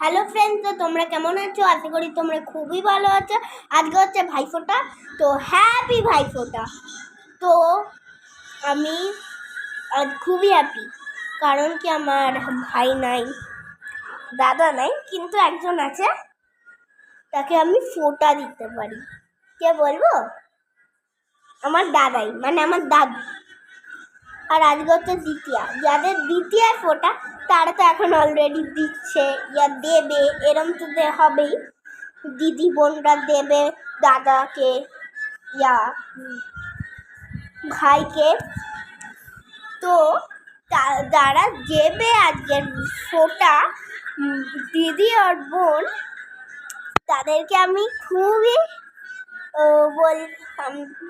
Hello friends, তো তোমরা কেমন আছো? আশা করি তোমরা খুবই ভালো আছো। আজকে হচ্ছে ভাইফোঁটা, তো হ্যাপি ভাইফোঁটা। তো আমি আজ খুবই হ্যাপি, কারণ কি আমার ভাই নাই, দাদা নাই, কিন্তু একজন আছে, তাকে আমি ফোঁটা দিতে পারি। কে বলবো? আমার দাদাই, মানে আমার দাদু। আর আজকে হচ্ছে দ্বিতীয়া, যাদের দ্বিতীয় ফোঁটা তারা তো এখন অলরেডি দিচ্ছে, ইয়া দেবে, এরম তো হবেই। দিদি বোনরা দেবে দাদাকে ইয়া ভাইকে। তো যারা দেবে আজকের ফোঁটা, দিদি আর বোন, তাদেরকে আমি খুবই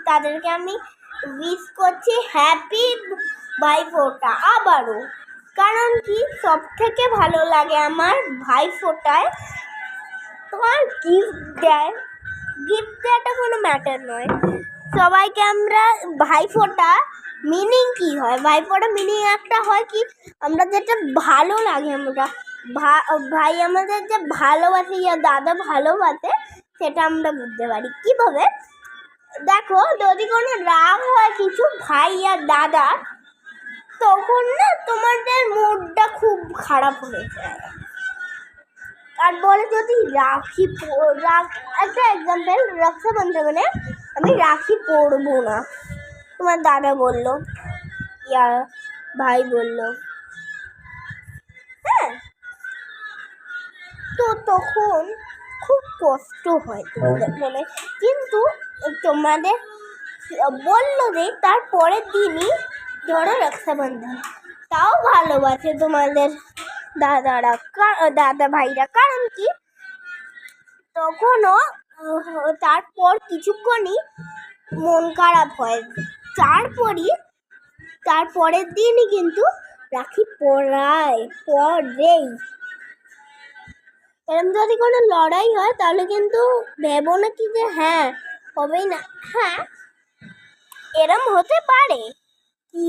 তাদেরকে আমি উইশ করছি হ্যাপি ভাইফোঁটা আবারও। কারণ কি, সব থেকে ভালো লাগে আমার ভাইফোঁটায় তোমার গিফট দেয়। গিফট দেওয়াটা কোনো ম্যাটার নয়, সবাইকে আমরা ভাইফোঁটা মিনিং কি হয়, ভাইফোঁটা মিনিং একটা হয় কি, আমরা যেটা ভালো লাগে, আমরা ভাই আমাদের যে ভালোবাসে ইয়া দাদা ভালোবাসে, সেটা আমরা বুঝতে পারি কীভাবে। দেখো, যদি কোনো রাগ হয় কিছু ভাই আর দাদা, তখন না তোমাদের মুডটা খুব খারাপ হয়ে যায়। আর বলে যদি একটা এক্সাম্পল, রক্ষাবন্ধনে আমি রাখি পরবো না, তোমার দাদা বললো ইয়া ভাই বললো, হ্যাঁ, তো তখন খুব কষ্ট হয় তোমাদের মনে। কিন্তু তোমাদের বললো যে তার পরের দিনই ধরো রক্ষাবন্ধন, তাও ভালোবাসে তোমাদের দাদা ভাইরা। কারণ কি, তখনও তারপর কিছুক্ষণই মন খারাপ হয়, তারপরের দিনই কিন্তু রাখি পরেই। এরম যদি কোনো লড়াই হয়, তাহলে কিন্তু ভেবো না কি যে হ্যাঁ হবেই না, হ্যাঁ এরম হতে পারে কি